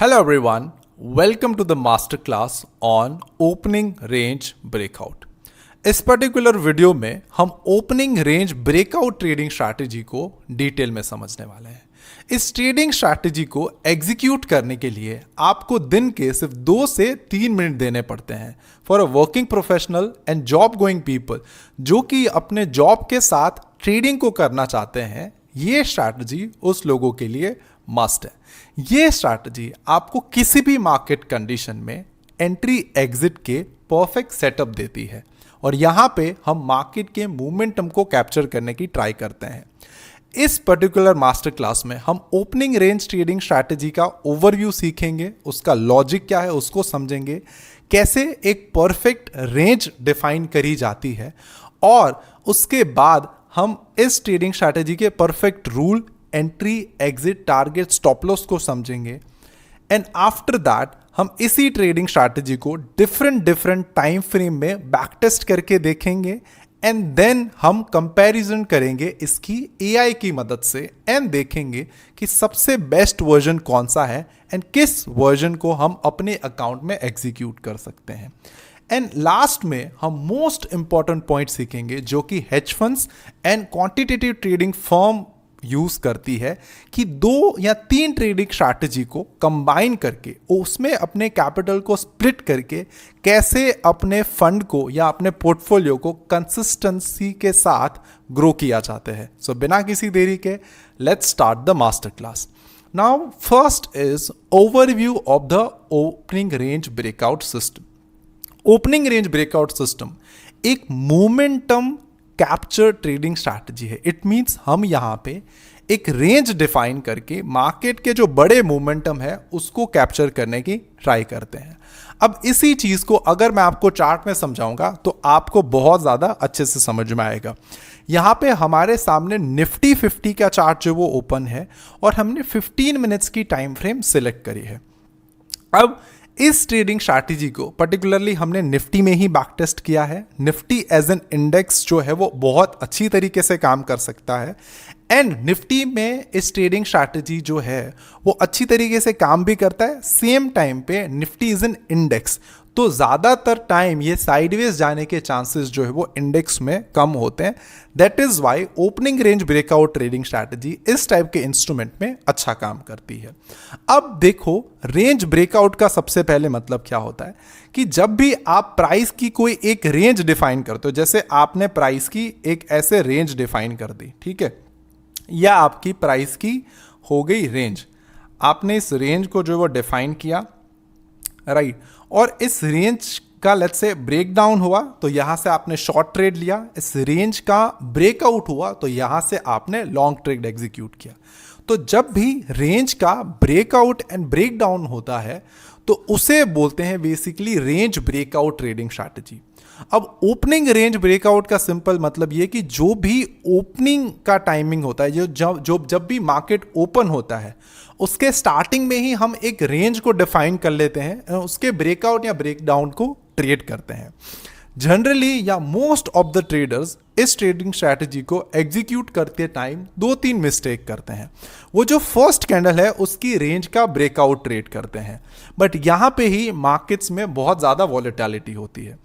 Hello everyone, welcome to the masterclass on opening range breakout. इस particular video में हम opening range breakout trading strategy को detail में समझने वाले हैं। इस ट्रेडिंग स्ट्रैटेजी को एग्जीक्यूट करने के लिए आपको दिन के सिर्फ 2 से 3 मिनट देने पड़ते हैं for a working professional and job going people जो कि अपने जॉब के साथ ट्रेडिंग को करना चाहते हैं। ये स्ट्रैटेजी उस लोगों के लिए मस्ट है। ये स्ट्रैटेजी आपको किसी भी मार्केट कंडीशन में एंट्री एग्जिट के परफेक्ट सेटअप देती है और यहां पे हम मार्केट के मोमेंटम को कैप्चर करने की ट्राई करते हैं। इस पर्टिकुलर मास्टर क्लास में हम ओपनिंग रेंज ट्रेडिंग स्ट्रैटेजी का ओवरव्यू सीखेंगे, उसका लॉजिक क्या है उसको समझेंगे, कैसे एक परफेक्ट रेंज डिफाइन करी जाती है और उसके बाद हम इस ट्रेडिंग स्ट्रैटेजी के perfect rule, entry exit, target, stop loss को समझेंगे एंड आफ्टर दैट हम इसी ट्रेडिंग स्ट्रैटेजी को डिफरेंट टाइम फ्रेम में बैक टेस्ट करके देखेंगे एंड देन हम कंपैरिजन करेंगे इसकी एआई की मदद से एंड देखेंगे कि सबसे बेस्ट वर्जन कौन सा है एंड किस वर्जन को हम अपने अकाउंट में एग्जीक्यूट कर सकते हैं। एंड लास्ट में हम मोस्ट इंपॉर्टेंट पॉइंट सीखेंगे जो कि hedge funds and quantitative trading firm use करती है कि 2 या 3 ट्रेडिंग स्ट्रैटेजी को कंबाइन करके उसमें अपने कैपिटल को स्प्लिट करके कैसे अपने फंड को या अपने पोर्टफोलियो को कंसिस्टेंसी के साथ ग्रो किया जाता है। सो बिना किसी देरी के let's start the master class. Now first is overview of the opening range breakout system. Opening range breakout system एक मोमेंटम कैप्चर ट्रेडिंग स्ट्रैटेजी है। इट मींस हम यहां पे एक रेंज डिफाइन करके मार्केट के जो बड़े मोमेंटम है उसको कैप्चर करने की ट्राई करते हैं। अब इसी चीज को अगर मैं आपको चार्ट में समझाऊंगा तो आपको बहुत ज्यादा अच्छे से समझ में आएगा। यहां पे हमारे सामने निफ्टी 50 का चार्ट जो वो ओपन है और हमने 15 मिनट्स की टाइम फ्रेम सिलेक्ट करी है। अब इस ट्रेडिंग स्ट्रैटेजी को पर्टिकुलरली हमने निफ्टी में ही बैक टेस्ट किया है। निफ्टी एज एन इंडेक्स जो है वो बहुत अच्छी तरीके से काम कर सकता है एंड निफ्टी में इस ट्रेडिंग स्ट्रैटेजी जो है वो अच्छी तरीके से काम भी करता है। सेम टाइम पे निफ्टी इज एन इंडेक्स तो ज़्यादातर टाइम ये साइडवेज जाने के चांसेस जो है वो इंडेक्स में कम होते हैं। That is why opening range breakout trading strategy इस टाइप के इंस्ट्रूमेंट में अच्छा काम करती है। अब देखो रेंज ब्रेकआउट का सबसे पहले मतलब क्या होता है कि जब भी आप प्राइस की कोई एक रेंज डिफाइन करते हो, जैसे आपने प्राइस की एक ऐसे रेंज डिफाइन कर दी, ठीक है, या आपकी प्राइस की हो गई रेंज, आपने इस रेंज को जो वो डिफाइन किया, राइट, और इस रेंज का लेट्स से ब्रेक डाउन हुआ तो यहां से आपने शॉर्ट ट्रेड लिया, इस रेंज का ब्रेकआउट हुआ तो यहां से आपने लॉन्ग ट्रेड एग्जीक्यूट किया। तो जब भी रेंज का ब्रेकआउट एंड ब्रेक डाउन होता है तो उसे बोलते हैं basically range breakout trading strategy. अब ओपनिंग रेंज ब्रेकआउट का सिंपल मतलब ये कि जो भी ओपनिंग का टाइमिंग होता है, जब भी मार्केट ओपन होता है उसके स्टार्टिंग में ही हम एक रेंज को डिफाइन कर लेते हैं, उसके ब्रेकआउट या ब्रेकडाउन को ट्रेड करते हैं। जनरली या मोस्ट ऑफ द ट्रेडर्स इस ट्रेडिंग स्ट्रैटेजी को एग्जीक्यूट करते टाइम 2-3 मिस्टेक करते हैं। वो जो फर्स्ट कैंडल है उसकी रेंज का ब्रेकआउट ट्रेड करते हैं, बट यहां पे ही मार्केट्स में बहुत ज्यादा वॉलेटिलिटी होती है।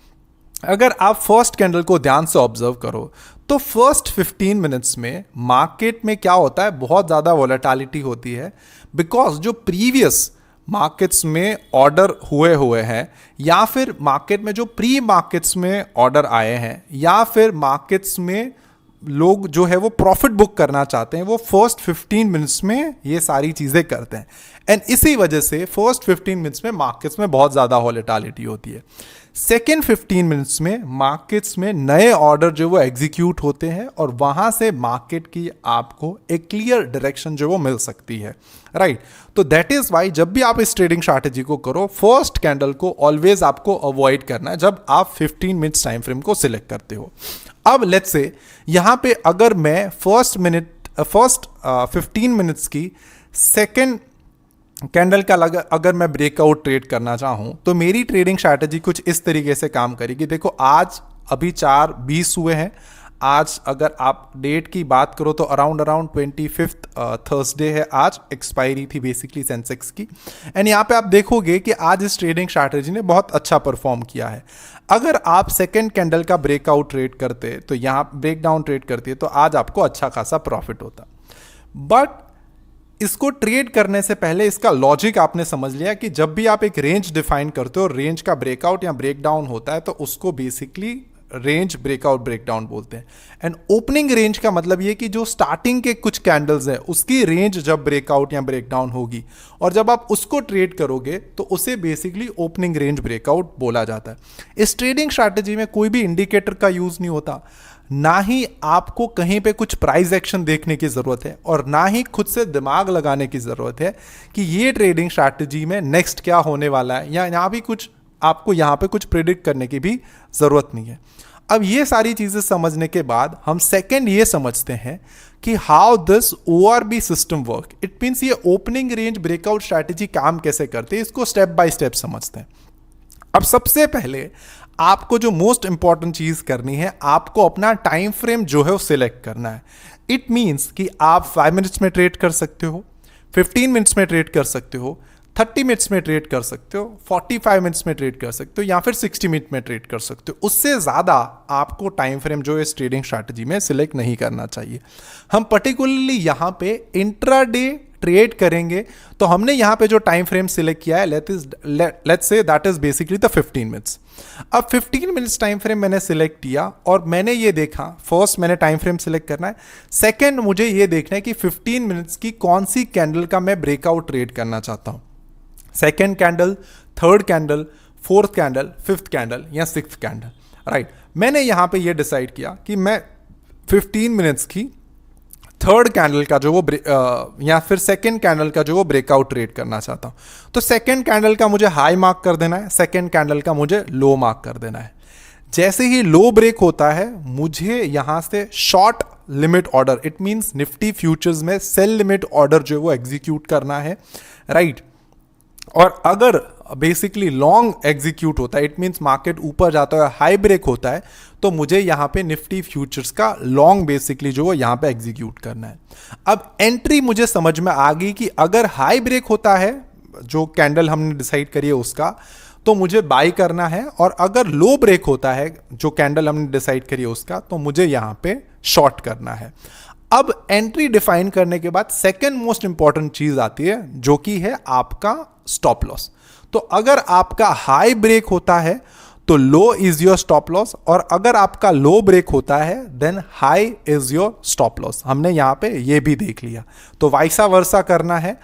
अगर आप फर्स्ट कैंडल को ध्यान से ऑब्जर्व करो तो फर्स्ट 15 मिनट्स में मार्केट में क्या होता है, बहुत ज़्यादा वॉलेटिलिटी होती है बिकॉज जो प्रीवियस मार्केट्स में ऑर्डर हुए हैं या फिर मार्केट में जो प्री मार्केट्स में ऑर्डर आए हैं या फिर मार्केट्स में लोग जो है वो प्रॉफिट बुक करना चाहते हैं, वो फर्स्ट 15 मिनट्स में ये सारी चीज़ें करते हैं एंड इसी वजह से फर्स्ट 15 मिनट्स में मार्केट्स में बहुत ज़्यादा वॉलेटिलिटी होती है। सेकेंड 15 मिनट्स में मार्केट्स में नए ऑर्डर जो वो एग्जीक्यूट होते हैं और वहां से मार्केट की आपको एक क्लियर डायरेक्शन जो वो मिल सकती है, राइट। तो दैट इज वाई जब भी आप इस ट्रेडिंग स्ट्रैटेजी को करो फर्स्ट कैंडल को ऑलवेज आपको अवॉइड करना है जब आप 15 मिनट्स टाइम फ्रेम को सिलेक्ट करते हो। अब लेट्स से यहां पे अगर मैं फर्स्ट 15 मिनट्स की सेकेंड कैंडल का अगर मैं ब्रेकआउट ट्रेड करना चाहूं तो मेरी ट्रेडिंग स्ट्रैटेजी कुछ इस तरीके से काम करेगी। देखो आज अभी 4:20 हुए हैं, आज अगर आप डेट की बात करो तो अराउंड 25 थर्सडे है आज, एक्सपायरी थी बेसिकली सेंसेक्स की। एंड यहाँ पे आप देखोगे कि आज इस ट्रेडिंग स्ट्रैटेजी ने बहुत अच्छा परफॉर्म किया है। अगर आप सेकेंड कैंडल का ब्रेकआउट ट्रेड करते तो यहाँ ब्रेकडाउन ट्रेड करते तो आज आपको अच्छा खासा प्रॉफिट होता। बट इसको ट्रेड करने से पहले इसका लॉजिक आपने समझ लिया कि जब भी आप एक रेंज डिफाइन करते हो, रेंज का ब्रेकआउट या ब्रेकडाउन होता है तो उसको बेसिकली रेंज ब्रेकआउट ब्रेकडाउन बोलते हैं। एंड ओपनिंग रेंज का मतलब ये कि जो स्टार्टिंग के कुछ कैंडल्स हैं उसकी रेंज जब ब्रेकआउट या ब्रेकडाउन होगी और जब आप उसको ट्रेड करोगे तो उसे बेसिकली ओपनिंग रेंज ब्रेकआउट बोला जाता है। इस ट्रेडिंग स्ट्रैटेजी में कोई भी इंडिकेटर का यूज नहीं होता, ना ही आपको कहीं पे कुछ प्राइस एक्शन देखने की जरूरत है और ना ही खुद से दिमाग लगाने की जरूरत है कि ये ट्रेडिंग स्ट्रैटेजी में नेक्स्ट क्या होने वाला है, या यहाँ भी कुछ आपको यहाँ पे कुछ प्रिडिक्ट करने की भी जरूरत नहीं है। अब ये सारी चीजें समझने के बाद हम सेकंड ये समझते हैं कि how this ORB system work. It means ये ओपनिंग रेंज ब्रेकआउट स्ट्रैटेजी काम कैसे करते हैं, इसको स्टेप बाय स्टेप समझते हैं। अब सबसे पहले आपको जो मोस्ट इंपॉर्टेंट चीज करनी है, आपको अपना टाइम फ्रेम जो है वो सिलेक्ट करना है। इट मीन्स कि आप 5 मिनट्स में ट्रेड कर सकते हो, 15 मिनट्स में ट्रेड कर सकते हो, 30 मिनट्स में ट्रेड कर सकते हो, 45 मिनट्स में ट्रेड कर सकते हो, या फिर 60 मिनट में ट्रेड कर सकते हो। उससे ज़्यादा आपको टाइम फ्रेम जो इस ट्रेडिंग स्ट्रैटेजी में सिलेक्ट नहीं करना चाहिए। हम पर्टिकुलरली यहाँ पे इंट्राडे ट्रेड करेंगे तो हमने यहाँ पे जो टाइम फ्रेम सिलेक्ट किया है let's say that is basically the 15 minutes. अब 15 मिनट्स टाइम फ्रेम मैंने सिलेक्ट किया और मैंने ये देखा, फर्स्ट मैंने टाइम फ्रेम सिलेक्ट करना है, सेकंड मुझे ये देखना है कि 15 मिनट्स की कौन सी कैंडल का मैं ब्रेकआउट ट्रेड करना चाहता हूँ। Second candle, third candle, fourth candle, fifth candle या सिक्स्थ कैंडल, राइट। मैंने यहाँ पे ये डिसाइड किया कि मैं 15 मिनट्स की थर्ड कैंडल का जो वो या फिर सेकेंड कैंडल का जो वो ब्रेकआउट ट्रेड करना चाहता हूँ। तो सेकेंड कैंडल का मुझे हाई मार्क कर देना है, सेकेंड कैंडल का मुझे लो मार्क कर देना है। जैसे ही लो ब्रेक होता है मुझे यहाँ से short limit order, it means Nifty futures में सेल लिमिट ऑर्डर जो वो एग्जीक्यूट करना है, राइट। और अगर बेसिकली लॉन्ग एग्जीक्यूट होता है, इट मीन्स मार्केट ऊपर जाता है, हाई ब्रेक होता है, तो मुझे यहाँ पे निफ्टी फ्यूचर्स का लॉन्ग बेसिकली जो है यहाँ पे एग्जीक्यूट करना है। अब एंट्री मुझे समझ में आ गई कि अगर हाई ब्रेक होता है जो कैंडल हमने डिसाइड करी है उसका, तो मुझे बाई करना है, और अगर लो ब्रेक होता है जो कैंडल हमने डिसाइड करी है उसका, तो मुझे यहाँ पे शॉर्ट करना है। अब एंट्री डिफाइन करने के बाद सेकेंड मोस्ट इंपॉर्टेंट चीज आती है जो कि है आपका स्टॉप लॉस। तो अगर आपका हाई ब्रेक होता है तो low is your stop loss, और अगर आपका लो ब्रेक होता है then high is your stop loss. हमने यहां पे ये भी देख लिया, तो वाइसा वर्सा करना है।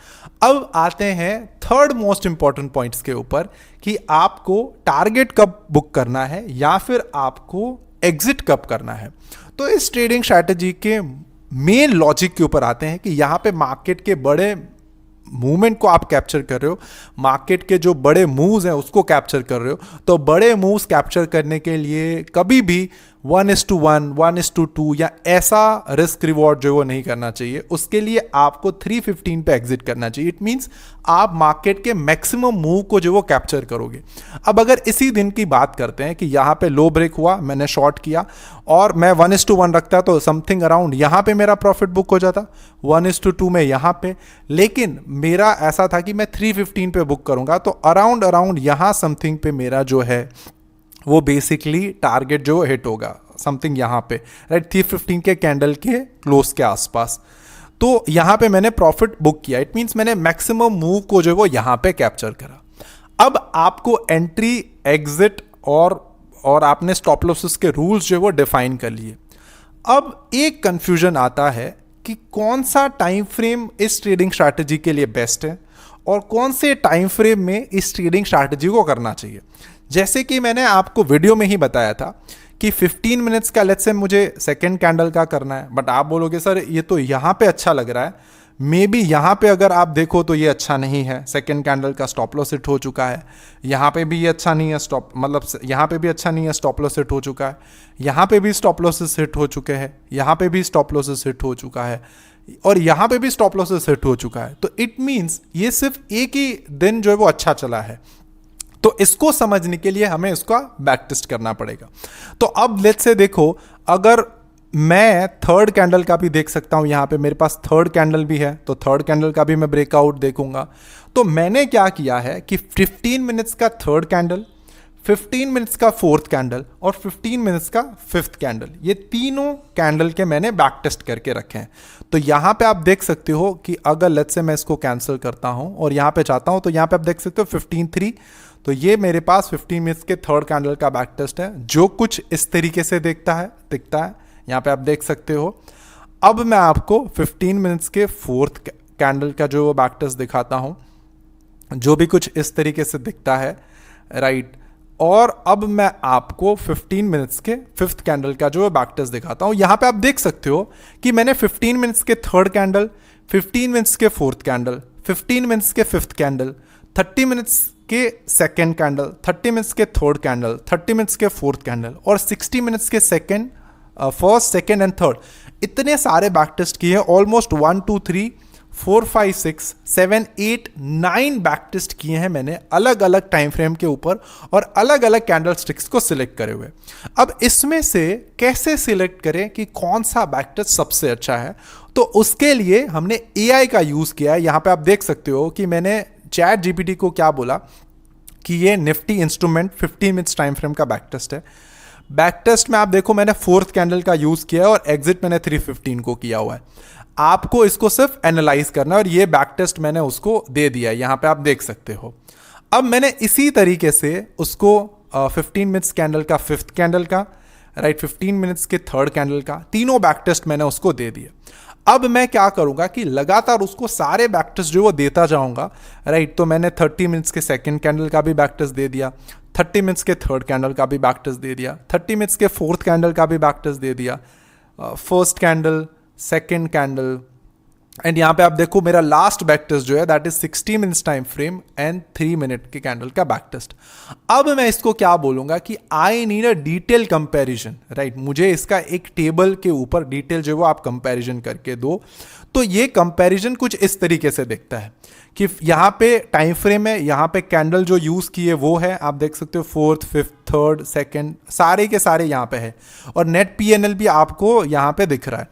अब आते हैं थर्ड मोस्ट इंपॉर्टेंट पॉइंट्स के ऊपर कि आपको टारगेट कब बुक करना है या फिर आपको एग्जिट कब करना है। तो इस ट्रेडिंग स्ट्रैटेजी के मेन लॉजिक के ऊपर आते हैं कि यहां पे मार्केट के बड़े मूवमेंट को आप कैप्चर कर रहे हो, मार्केट के जो बड़े मूव्स हैं उसको कैप्चर कर रहे हो। तो बड़े मूव्स कैप्चर करने के लिए कभी भी 1:1, 1:2 या ऐसा रिस्क रिवॉर्ड जो वो नहीं करना चाहिए। उसके लिए आपको 315 पे एग्जिट करना चाहिए। इट मींस आप मार्केट के मैक्सिमम मूव को जो वो कैप्चर करोगे। अब अगर इसी दिन की बात करते हैं कि यहाँ पे लो ब्रेक हुआ, मैंने शॉर्ट किया और मैं 1:1 रखता तो समथिंग अराउंड यहाँ पे मेरा प्रॉफिट बुक हो जाता, 1:2 में यहाँ पे। लेकिन मेरा ऐसा था कि मैं 315 पे बुक करूंगा, तो अराउंड यहाँ समथिंग पे मेरा जो है वो बेसिकली टारगेट जो हिट होगा, समथिंग यहाँ पे, राइट, 315 के कैंडल के क्लोज के आसपास। तो यहाँ पे मैंने प्रॉफिट बुक किया। इट मींस मैंने मैक्सिमम मूव को जो वो यहाँ पे कैप्चर करा। अब आपको एंट्री, एग्जिट और आपने स्टॉप लॉसेस के रूल्स जो वो डिफाइन कर लिए। अब एक कंफ्यूजन आता है कि कौन सा टाइम फ्रेम इस ट्रेडिंग स्ट्रैटेजी के लिए बेस्ट है और कौन से टाइम फ्रेम में इस ट्रेडिंग स्ट्रैटेजी को करना चाहिए। जैसे कि मैंने आपको वीडियो में ही बताया था कि 15 मिनट्स का लेट्स से मुझे सेकेंड कैंडल का करना है, बट आप बोलोगे सर ये तो यहाँ पे अच्छा लग रहा है, मे बी यहाँ पे अगर आप देखो तो ये अच्छा नहीं है, सेकेंड कैंडल का स्टॉप लॉस हिट हो चुका है, यहाँ पे भी ये अच्छा नहीं है, यहाँ पे भी अच्छा नहीं है, स्टॉप लॉस हिट हो चुका है, यहाँ पे भी स्टॉप लॉसेस हिट हो चुके हैं, यहाँ पे भी स्टॉप लॉसेस हिट हो चुका है, और यहाँ पे भी स्टॉप लॉसेस हिट हो चुका है। तो इट मीन्स ये सिर्फ एक ही दिन जो है वो अच्छा चला है। तो इसको समझने के लिए हमें इसका बैक टेस्ट करना पड़ेगा। तो अब लेट्स से देखो, अगर मैं थर्ड कैंडल का भी देख सकता हूं, यहां पे मेरे पास थर्ड कैंडल भी है, तो थर्ड कैंडल का भी मैं ब्रेकआउट देखूंगा। तो मैंने क्या किया है कि 15 मिनट्स का थर्ड कैंडल, 15 मिनट्स का फोर्थ कैंडल और 15 मिनट्स का फिफ्थ कैंडल, ये तीनों कैंडल के मैंने बैक टेस्ट करके रखे हैं। तो यहां पे आप देख सकते हो कि अगर लेट्स से मैं इसको कैंसिल करता हूं और यहां पे चाहता हूं, तो यहां पे आप देख सकते हो 15-3, तो ये मेरे पास 15 मिनट्स के थर्ड कैंडल का बैक टेस्ट है, जो कुछ इस तरीके से दिखता है। यहाँ पे आप देख सकते हो। अब मैं आपको 15 मिनट्स के फोर्थ कैंडल का जो बैक टेस्ट दिखाता हूँ, जो भी कुछ इस तरीके से दिखता है, राइट। और अब मैं आपको 15 मिनट्स के फिफ्थ कैंडल का जो बैक टेस्ट दिखाता हूँ। यहाँ पे आप देख सकते हो कि मैंने 15 मिनट्स के थर्ड कैंडल, 15 मिनट्स के फोर्थ कैंडल, 15 मिनट्स के फिफ्थ कैंडल, 30 मिनट्स के सेकेंड कैंडल, 30 मिनट्स के थर्ड कैंडल, 30 मिनट्स के फोर्थ कैंडल और 60 मिनट्स के फर्स्ट, सेकेंड एंड थर्ड, इतने सारे बैक टेस्ट किए हैं। ऑलमोस्ट 1 2 3 4 5 6 7 8 9 बैक टेस्ट किए हैं मैंने अलग अलग टाइम फ्रेम के ऊपर और अलग अलग कैंडल स्टिक्स को सिलेक्ट करे हुए। अब इसमें से कैसे सिलेक्ट करें कि कौन सा बैक टेस्ट सबसे अच्छा है, तो उसके लिए हमने AI का यूज किया है। यहां पे आप देख सकते हो कि मैंने चैट जीपीटी को क्या बोला कि ये Nifty instrument 15 minutes time frame का बैक टेस्ट है। बैक टेस्ट में आप देखो मैंने फोर्थ कैंडल का यूज किया है और एग्जिट मैंने 315 को किया हुआ है। आपको इसको सिर्फ एनालाइज करना है और ये बैक टेस्ट मैंने उसको दे दिया है, यहां पे आप देख सकते हो। अब मैंने इसी तरीके से उसको 15 मिनट्स कैंडल का फिफ्थ कैंडल का, राइट, 15 मिनट्स के थर्ड कैंडल का, तीनों बैक टेस्ट मैंने उसको दे दिए। अब मैं क्या करूंगा कि लगातार उसको सारे बैक टेस्ट जो वो देता जाऊंगा, राइट। तो मैंने 30 मिनट्स के सेकंड कैंडल का भी बैक टेस्ट दे दिया, 30 मिनट्स के थर्ड कैंडल का भी बैक टेस्ट दे दिया, 30 मिनट्स के फोर्थ कैंडल का भी बैक टेस्ट दे दिया, first candle, second candle, and यहाँ पे आप देखो मेरा लास्ट बैक टेस्ट जो है that is 60 minutes time frame and 3 minute के कैंडल का बैक टेस्ट। अब मैं इसको क्या बोलूंगा कि I need a detail comparison, right. मुझे इसका एक टेबल के ऊपर डिटेल जो वो आप कंपैरिजन करके दो। तो ये कंपैरिजन कुछ इस तरीके से दिखता है कि यहाँ पे टाइम फ्रेम है, यहाँ पे कैंडल जो यूज किए वो है, आप देख सकते हो फोर्थ, फिफ्थ, थर्ड, सेकेंड, सारे के सारे यहाँ पे है और नेट PNL भी आपको यहाँ पे दिख रहा है।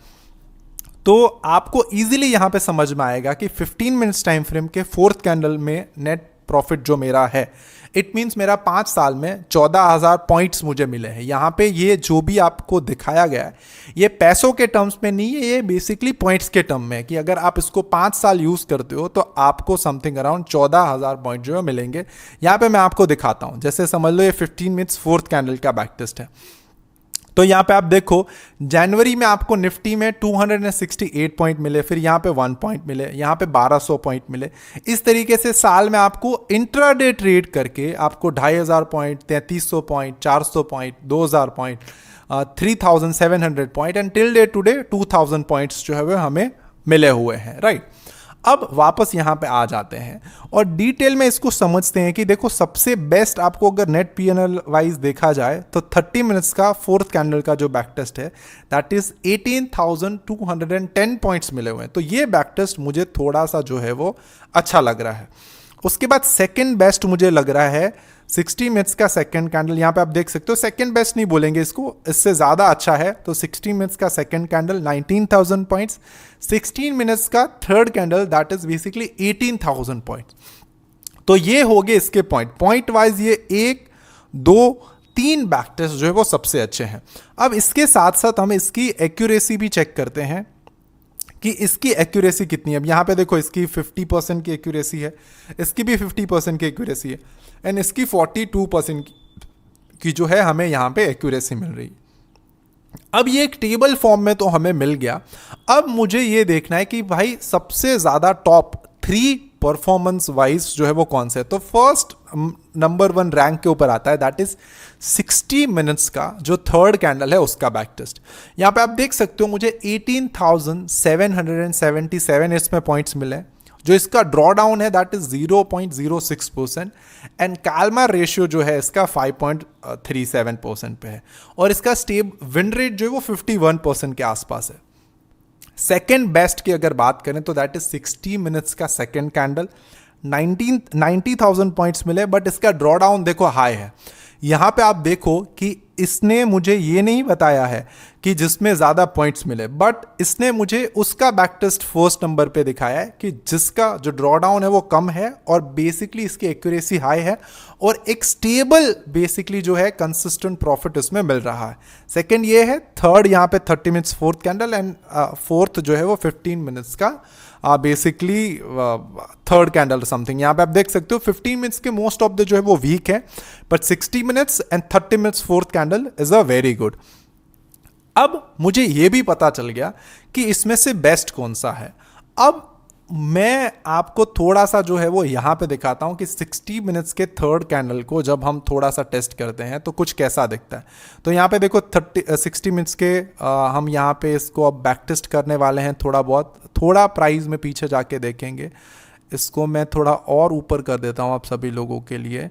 तो आपको इजीली यहां पे समझ में आएगा कि 15 मिनट्स टाइम फ्रेम के फोर्थ कैंडल में नेट प्रॉफिट जो मेरा है, इट मींस मेरा 5 साल में 14,000 पॉइंट्स मुझे मिले हैं। यहां पे ये जो भी आपको दिखाया गया है ये पैसों के टर्म्स में नहीं है, ये बेसिकली पॉइंट्स के टर्म में है कि अगर आप इसको 5 साल यूज करते हो तो आपको समथिंग अराउंड 14,000 पॉइंट जो है मिलेंगे। यहां पे मैं आपको दिखाता हूं, जैसे समझ लो ये 15 मिनट्स फोर्थ कैंडल का बैक टेस्ट है। तो यहां पे आप देखो जनवरी में आपको निफ्टी में 268 पॉइंट मिले, फिर यहां पे 1 पॉइंट मिले, यहां पे 1200 पॉइंट मिले। इस तरीके से साल में आपको इंट्राडे ट्रेड करके आपको 2500 point, 3300 point, 400 point, 2000 point, 3700 point and till day today 2000 points जो है वो हमें मिले हुए हैं, राइट। अब वापस यहां पे आ जाते हैं और डिटेल में इसको समझते हैं कि देखो सबसे बेस्ट आपको अगर नेट PNL वाइज देखा जाए तो 30 मिनट्स का फोर्थ कैंडल का जो बैक टेस्ट है दैट इज 18,210 पॉइंट्स मिले हुए हैं। तो ये बैक टेस्ट मुझे थोड़ा सा जो है वो अच्छा लग रहा है। उसके बाद सेकंड बेस्ट मुझे लग रहा है 60 मिनट्स का सेकंड कैंडल। यहां पे आप देख सकते हो, सेकंड बेस्ट नहीं बोलेंगे इसको, इससे ज्यादा अच्छा है। तो 60 मिनट्स का सेकंड कैंडल 19,000 पॉइंट्स, 16 मिनट्स का third candle that is basically 18,000 points. तो ये हो गए इसके पॉइंट वाइज ये 1 2 3 बैक टेस्ट जो है वो सबसे अच्छे हैं। अब इसके साथ साथ हम इसकी एक्यूरेसी भी चेक करते हैं कि इसकी एक्यूरेसी कितनी है। अब यहाँ पे देखो इसकी 50% की एक्यूरेसी है, इसकी भी 50% की एक्यूरेसी है एंड इसकी 42% की जो है हमें यहाँ पे एक्यूरेसी मिल रही है। अब ये एक टेबल फॉर्म में तो हमें मिल गया। अब मुझे ये देखना है कि भाई सबसे ज़्यादा टॉप 3 परफॉर्मेंस वाइज जो है वो कौन से है। तो फर्स्ट नंबर 1 रैंक के ऊपर आता है दैट इज 60 मिनट्स का जो थर्ड कैंडल है उसका बैक टेस्ट। यहां पे आप देख सकते हो मुझे 18,777 इसमें पॉइंट्स मिले। जो इसका ड्रॉ डाउन है दैट इज 0.06% एंड काल्मर रेशियो जो है इसका 5.37% पे है और इसका स्टेब विन रेट जो है वो 51% के आसपास है। सेकेंड बेस्ट की अगर बात करें तो दैट इज 60 मिनट्स का सेकेंड कैंडल, 90,000 पॉइंट्स मिले बट इसका ड्रॉ डाउन देखो हाई है। यहां पे आप देखो कि इसने मुझे ये नहीं बताया है कि जिसमें ज़्यादा पॉइंट्स मिले, बट इसने मुझे उसका बैक टेस्ट फर्स्ट नंबर पे दिखाया है कि जिसका जो ड्रॉ डाउन है वो कम है और बेसिकली इसकी एक्यूरेसी हाई है और एक स्टेबल बेसिकली जो है कंसिस्टेंट प्रॉफिट इसमें मिल रहा है। सेकंड ये है। थर्ड यहाँ पे 30 minutes fourth candle and fourth जो है वो 15 मिनट्स का बेसिकली थर्ड कैंडल समथिंग। यहाँ पे आप देख सकते हो 15 मिनट्स के मोस्ट ऑफ द जो है वो वीक है, but 60 minutes and 30 minutes fourth candle is a very good. अब मुझे ये भी पता चल गया कि इसमें से बेस्ट कौन सा है। अब मैं आपको थोड़ा सा जो है वो यहाँ पे दिखाता हूँ कि 60 मिनट्स के थर्ड कैंडल को जब हम थोड़ा सा टेस्ट करते हैं तो कुछ कैसा दिखता है। तो यहाँ पे देखो 60 मिनट्स के हम यहाँ पे इसको अब बैक टेस्ट करने वाले हैं। थोड़ा प्राइस में पीछे जाके देखेंगे। इसको मैं थोड़ा और ऊपर कर देता हूँ आप सभी लोगों के लिए।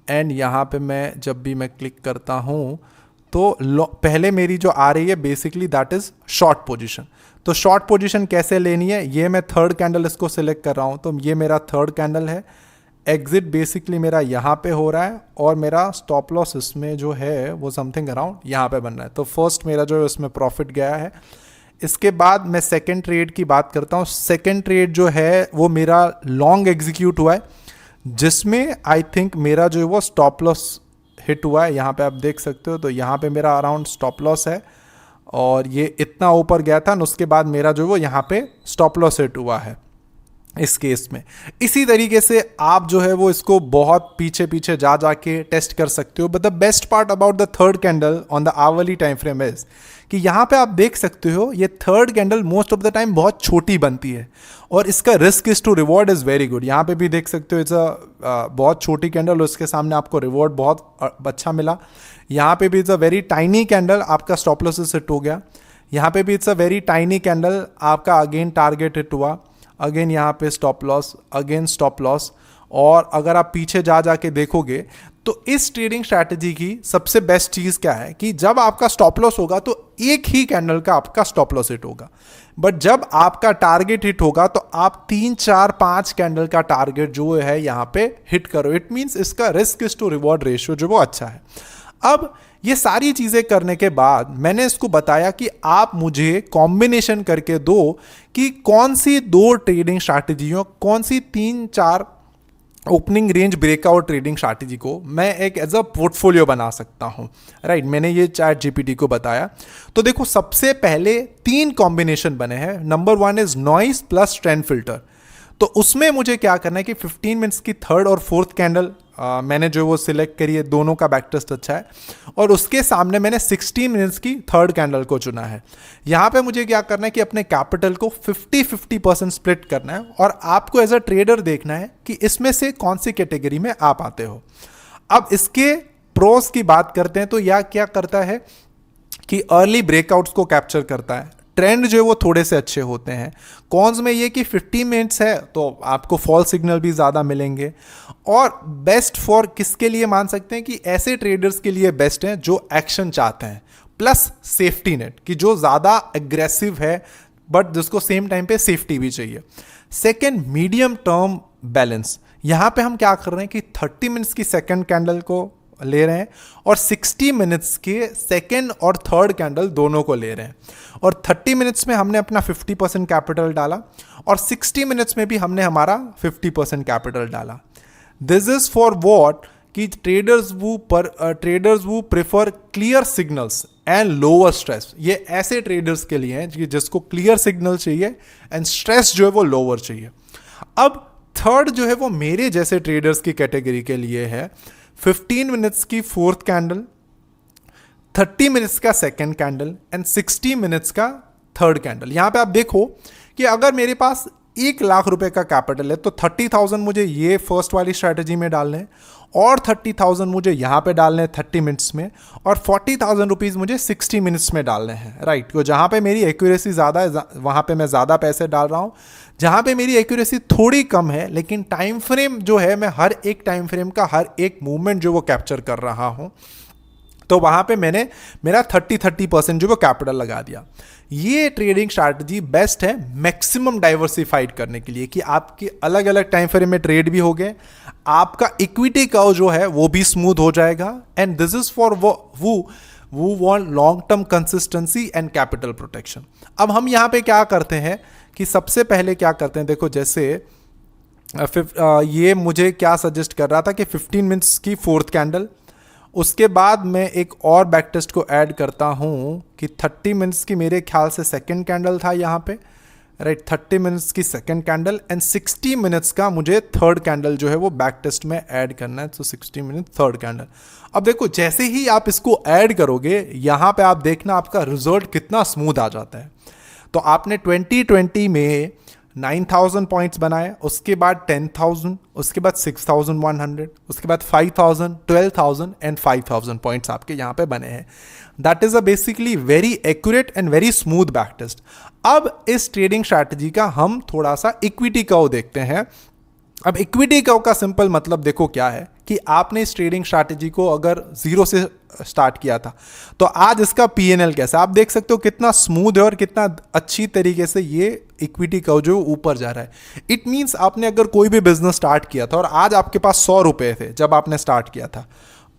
एंड यहाँ पे मैं जब भी मैं क्लिक करता हूँ तो पहले मेरी जो आ रही है basically that is short position. तो शॉर्ट पोजीशन कैसे लेनी है, ये मैं थर्ड कैंडल इसको सिलेक्ट कर रहा हूँ। तो ये मेरा थर्ड कैंडल है। एग्जिट बेसिकली मेरा यहाँ पे हो रहा है और मेरा स्टॉप लॉस इसमें जो है वो समथिंग अराउंड यहाँ पे बन रहा है। तो फर्स्ट मेरा जो है उसमें प्रॉफिट गया है। इसके बाद मैं सेकेंड ट्रेड की बात करता हूँ। सेकेंड ट्रेड जो है वो मेरा लॉन्ग एग्जीक्यूट हुआ है, जिसमें आई थिंक मेरा जो है वो स्टॉप लॉस हिट हुआ है। यहाँ पे आप देख सकते हो। तो यहाँ पे मेरा अराउंड स्टॉप लॉस है और ये इतना ऊपर गया था, उसके बाद मेरा जो है वो यहाँ पे स्टॉप लॉस हिट हुआ है इस केस में। इसी तरीके से आप जो है वो इसको बहुत पीछे पीछे जाके टेस्ट कर सकते हो। But the best part about the third candle on the hourly time frame is कि यहाँ पे आप देख सकते हो ये third candle most of the time बहुत छोटी बनती है और इसका risk is to reward is very good. यहाँ पे भी देख सकते हो इट्स बहुत छोटी कैंडल और उसके सामने आपको रिवॉर्ड बहुत अच्छा मिला। यहाँ पे भी it's a very tiny candle, आपका स्टॉप लॉस हिट हो गया। यहाँ पे भी it's a very tiny candle, आपका अगेन टारगेट हिट हुआ। अगेन यहाँ पे stop loss, again stop loss. और अगर आप पीछे जाके देखोगे तो इस ट्रेडिंग स्ट्रैटेजी की सबसे बेस्ट चीज़ क्या है कि जब आपका स्टॉप लॉस होगा तो एक ही कैंडल का आपका स्टॉप लॉस हिट होगा, बट जब आपका टारगेट हिट होगा तो आप 3, 4, 5 कैंडल का टारगेट जो है यहाँ पे हिट करो। इट मीन्स इसका risk is to reward ratio जो वो अच्छा है। अब ये सारी चीज़ें करने के बाद मैंने इसको बताया कि आप मुझे कॉम्बिनेशन करके दो कि कौन सी 2 ट्रेडिंग स्ट्रैटेजियों, कौन सी 3-4 opening range breakout trading strategy को मैं एक एज अ पोर्टफोलियो बना सकता हूँ। राइट, मैंने ये चैट जीपीटी को बताया। तो देखो सबसे पहले 3 कॉम्बिनेशन बने हैं। Number 1 is noise plus trend filter. तो उसमें मुझे क्या करना है कि 15 मिनट्स की थर्ड और फोर्थ कैंडल मैंने जो वो सिलेक्ट करी है, दोनों का बैक टेस्ट अच्छा है। और उसके सामने मैंने 16 मिनट्स की थर्ड कैंडल को चुना है। यहाँ पे मुझे क्या करना है कि अपने कैपिटल को 50-50% स्प्लिट करना है और आपको एज अ ट्रेडर देखना है कि इसमें से कौन सी कैटेगरी में आप आते हो। अब इसके प्रोस की बात करते हैं तो यह क्या करता है कि अर्ली ब्रेकआउट्स को कैप्चर करता है। ट्रेंड जो है वो थोड़े से अच्छे होते हैं। कॉन्स में ये कि 50 मिनट्स है तो आपको फॉल सिग्नल भी ज़्यादा मिलेंगे। और बेस्ट फॉर किसके लिए मान सकते हैं कि ऐसे ट्रेडर्स के लिए बेस्ट हैं जो एक्शन चाहते हैं, प्लस सेफ्टी नेट कि जो ज़्यादा एग्रेसिव है बट जिसको सेम टाइम पे सेफ्टी भी चाहिए। Second, medium term balance. यहाँ पे हम क्या कर रहे हैं कि 30 मिनट्स की सेकेंड कैंडल को ले रहे हैं और 60 मिनट्स के सेकेंड और थर्ड कैंडल दोनों को ले रहे हैं। और 30 मिनट्स में हमने अपना 50% कैपिटल डाला और 60 मिनट्स में भी हमने हमारा 50% कैपिटल डाला। दिस इज फॉर व्हाट कि ट्रेडर्स वो prefer clear signals and lower stress. ये ऐसे ट्रेडर्स के लिए हैं जिसको क्लियर सिग्नल चाहिए एंड स्ट्रेस जो है वो लोअर चाहिए। अब थर्ड जो है वो मेरे जैसे ट्रेडर्स की कैटेगरी के लिए है। 15 मिनट्स की फोर्थ कैंडल, 30 मिनट्स का सेकेंड कैंडल एंड 60 मिनट्स का थर्ड कैंडल। यहां पे आप देखो कि अगर मेरे पास 1 लाख रुपए का कैपिटल है तो 30,000 मुझे ये फर्स्ट वाली स्ट्रैटेजी में डालने हैं और 30,000 मुझे यहाँ पे डालने हैं 30 मिनट्स में और 40,000 रुपीज़ मुझे 60 मिनट्स में डालने हैं। राइट, तो जहाँ पे मेरी एक्यूरेसी ज़्यादा है वहाँ पे मैं ज़्यादा पैसे डाल रहा हूँ। जहाँ पे मेरी एक्यूरेसी थोड़ी कम है लेकिन टाइम फ्रेम जो है मैं हर एक टाइम फ्रेम का हर एक मूवमेंट जो वो कैप्चर कर रहा हूँ। तो वहाँ पे मैंने मेरा 30% जो वो कैपिटल लगा दिया। ये ट्रेडिंग स्ट्रैटेजी बेस्ट है मैक्सिमम डाइवर्सिफाइड करने के लिए कि आपके अलग अलग टाइम फ्रेम में ट्रेड भी हो गए, आपका इक्विटी कर्व जो है वो भी स्मूथ हो जाएगा, एंड दिस इज फॉर वो want long term consistency and capital protection. अब हम यहाँ पे क्या करते हैं कि सबसे पहले क्या करते हैं, देखो जैसे ये मुझे क्या सजेस्ट कर रहा था कि 15 मिनट्स की फोर्थ कैंडल, उसके बाद मैं एक और बैक टेस्ट को ऐड करता हूँ कि 30 मिनट्स की मेरे ख्याल से सेकंड कैंडल था यहाँ पे, राइट, 30 मिनट्स की सेकंड कैंडल एंड 60 मिनट्स का मुझे थर्ड कैंडल जो है वो बैक टेस्ट में ऐड करना है, तो 60 मिनट थर्ड कैंडल। अब देखो जैसे ही आप इसको ऐड करोगे यहाँ पे आप देखना आपका रिजल्ट कितना स्मूथ आ जाता है। तो आपने 2020 में 9,000 पॉइंट्स बनाए, उसके बाद 10,000, उसके बाद 6,100, उसके बाद 5,000, 12,000 एंड 5,000 पॉइंट्स आपके यहाँ पे बने हैं। That is a basically very accurate and very smooth back test. अब इस ट्रेडिंग स्ट्रैटेजी का हम थोड़ा सा इक्विटी कर्व देखते हैं। अब इक्विटी कर्व का सिंपल मतलब देखो क्या है कि आपने इस ट्रेडिंग स्ट्रैटेजी को अगर जीरो से स्टार्ट किया था तो आज इसका पीएनएल कैसा आप देख सकते हो, कितना स्मूथ है और कितना अच्छी तरीके से ये इक्विटी कर्व जो ऊपर जा रहा है। इट मींस आपने अगर कोई भी बिजनेस स्टार्ट किया था और आज आपके पास 100 रुपए थे जब आपने स्टार्ट किया था,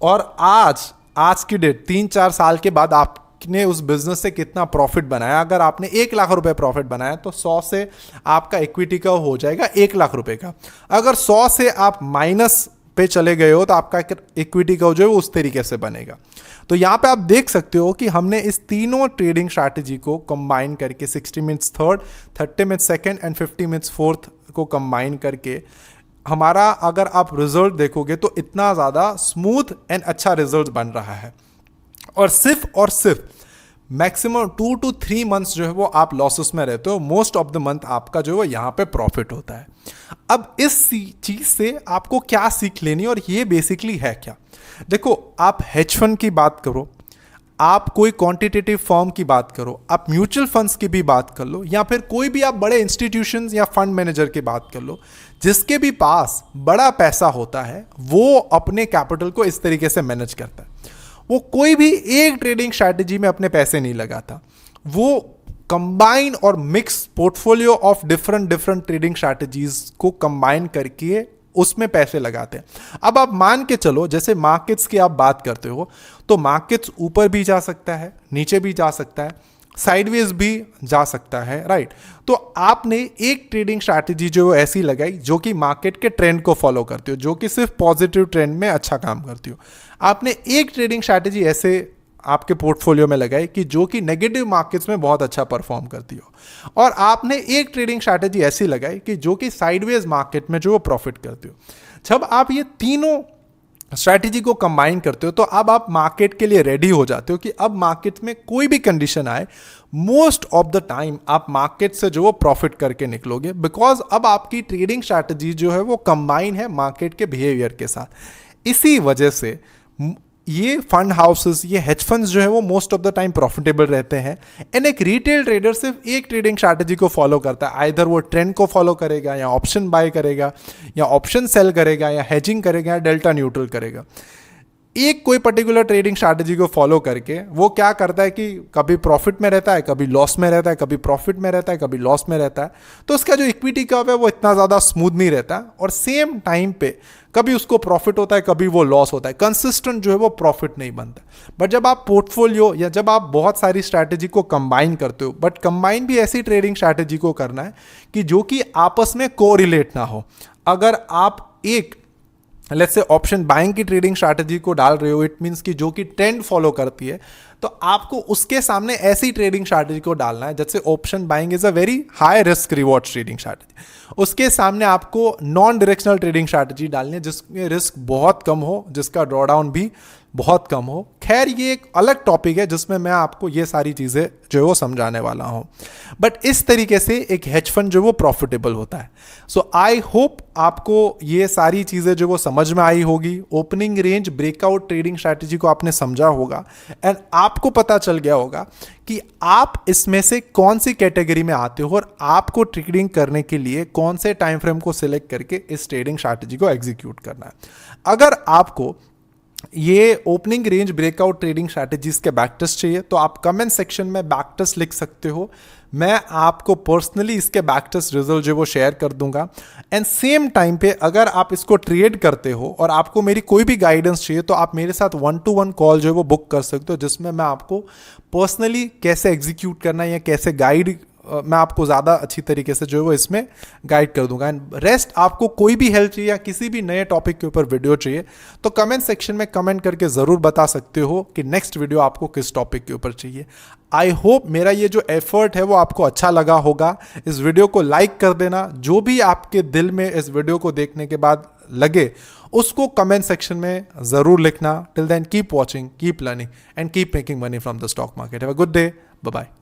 और आज की डेट 3-4 साल के बाद आपने उस बिजनेस से कितना प्रॉफिट बनाया। अगर आपने 1 लाख रुपए प्रॉफिट बनाया तो 100 से आपका इक्विटी कर्व हो जाएगा 1 लाख रुपए का। अगर 100 से आप माइनस पे चले गए हो तो आपका इक्विटी कर्व जो है उस तरीके से बनेगा। तो यहाँ पे आप देख सकते हो कि हमने इस तीनों ट्रेडिंग स्ट्रैटेजी को कंबाइन करके 60 minutes third, 30 minutes second and 50 minutes fourth को कंबाइन करके हमारा अगर आप रिजल्ट देखोगे तो इतना ज़्यादा स्मूथ एंड अच्छा रिजल्ट बन रहा है। और सिर्फ मैक्सिमम 2 to 3 मंथ्स जो है वो आप लॉसेस में रहते हो, मोस्ट ऑफ द मंथ आपका जो है यहाँ पे प्रॉफिट होता है। अब इस चीज से आपको क्या सीख लेनी और ये बेसिकली है क्या, देखो आप हेज फंड की बात करो, आप कोई क्वांटिटेटिव फर्म की बात करो, आप म्यूचुअल फंड्स की भी बात कर लो, या फिर कोई भी आप बड़े इंस्टीट्यूशंस या फंड मैनेजर की बात कर लो, जिसके भी पास बड़ा पैसा होता है वो अपने कैपिटल को इस तरीके से मैनेज करता है। वो कोई भी एक ट्रेडिंग स्ट्रैटेजी में अपने पैसे नहीं लगाता, वो कंबाइन और mix portfolio of different trading strategies को कंबाइन करके उसमें पैसे लगाते हैं। अब आप मान के चलो जैसे मार्केट्स की आप बात करते हो तो मार्केट्स ऊपर भी जा सकता है, नीचे भी जा सकता है, साइडवेज भी जा सकता है, राइट। तो आपने एक ट्रेडिंग स्ट्रैटेजी जो ऐसी लगाई जो कि मार्केट के ट्रेंड को फॉलो करती हो, जो कि सिर्फ पॉजिटिव ट्रेंड में अच्छा काम करती हो। आपने एक ट्रेडिंग स्ट्रैटेजी ऐसे आपके पोर्टफोलियो में लगाई कि जो कि नेगेटिव मार्केट्स में बहुत अच्छा परफॉर्म करती हो, और आपने एक ट्रेडिंग स्ट्रैटेजी ऐसी लगाई कि जो कि साइडवेज मार्केट में जो वो प्रॉफिट करती हो। जब आप ये तीनों स्ट्रैटेजी को कंबाइन करते हो तो अब आप मार्केट के लिए रेडी हो जाते हो कि अब मार्केट में कोई भी कंडीशन आए, मोस्ट ऑफ द टाइम आप मार्केट से जो वो प्रॉफिट करके निकलोगे, बिकॉज अब आपकी ट्रेडिंग स्ट्रैटेजी जो है वो कंबाइन है मार्केट के बिहेवियर के साथ। इसी वजह से ये फंड हाउसेस, ये हेज फंड्स जो है वो most of the time profitable रहते हैं। एंड एक रिटेल ट्रेडर सिर्फ एक ट्रेडिंग स्ट्रैटेजी को फॉलो करता है, आइदर वो ट्रेंड को फॉलो करेगा या ऑप्शन बाय करेगा या ऑप्शन सेल करेगा या हेजिंग करेगा या डेल्टा न्यूट्रल करेगा। एक कोई पर्टिकुलर ट्रेडिंग स्ट्रैटेजी को फॉलो करके वो क्या करता है कि कभी प्रॉफिट में रहता है, कभी लॉस में रहता है, कभी प्रॉफिट में रहता है, कभी लॉस में रहता है। तो उसका जो इक्विटी कर्व है वो इतना ज़्यादा स्मूथ नहीं रहता, और सेम टाइम पे कभी उसको प्रॉफिट होता है, कभी वो लॉस होता है, कंसिस्टेंट जो है वो प्रॉफिट नहीं बनता। बट जब आप पोर्टफोलियो या जब आप बहुत सारी स्ट्रैटेजी को कंबाइन करते हो, बट कंबाइन भी ऐसी ट्रेडिंग स्ट्रैटेजी को करना है कि जो कि आपस में कोरिलेट ना हो। अगर आप एक लेट्स से ऑप्शन बाइंग की ट्रेडिंग स्ट्रैटेजी को डाल रहे हो, इट मींस कि जो कि ट्रेंड फॉलो करती है, तो आपको उसके सामने ऐसी ट्रेडिंग स्ट्रैटेजी को डालना है। जैसे option buying is a very high risk reward trading strategy, उसके सामने आपको नॉन डायरेक्शनल ट्रेडिंग स्ट्रैटेजी डालनी है जिसमें रिस्क बहुत कम हो, जिसका ड्रॉडाउन भी बहुत कम हो। खैर ये एक अलग टॉपिक है जिसमें मैं आपको ये सारी चीज़ें जो है वो समझाने वाला हूँ। बट इस तरीके से एक हेज फंड जो वो प्रॉफिटेबल होता है। सो आई होप आपको ये सारी चीज़ें जो वो समझ में आई होगी। Opening range breakout trading strategy को आपने समझा होगा एंड आपको पता चल गया होगा कि आप इसमें से कौन सी कैटेगरी में आते हो और आपको ट्रेडिंग करने के लिए कौन से टाइम फ्रेम को सिलेक्ट करके इस ट्रेडिंग स्ट्रैटेजी को एग्जीक्यूट करना है। अगर आपको ये opening range breakout trading strategies के बैक टेस्ट चाहिए तो आप कमेंट सेक्शन में बैक टेस्ट लिख सकते हो। मैं आपको पर्सनली इसके बैक टेस्ट रिजल्ट जो वो शेयर कर दूंगा। एंड सेम टाइम पे अगर आप इसको ट्रेड करते हो और आपको मेरी कोई भी गाइडेंस चाहिए तो आप मेरे साथ 1-to-1 कॉल जो है वो बुक कर सकते हो, जिसमें मैं आपको पर्सनली कैसे एग्जीक्यूट करना है या कैसे गाइड मैं आपको ज़्यादा अच्छी तरीके से जो है वो इसमें गाइड कर दूंगा। एंड रेस्ट आपको कोई भी हेल्प चाहिए या किसी भी नए टॉपिक के ऊपर वीडियो चाहिए तो कमेंट सेक्शन में कमेंट करके ज़रूर बता सकते हो कि नेक्स्ट वीडियो आपको किस टॉपिक के ऊपर चाहिए। आई होप मेरा ये जो एफर्ट है वो आपको अच्छा लगा होगा। इस वीडियो को लाइक कर देना, जो भी आपके दिल में इस वीडियो को देखने के बाद लगे उसको कमेंट सेक्शन में ज़रूर लिखना। Till then keep watching, keep learning and keep making money from the stock market. Have a good day, bye bye.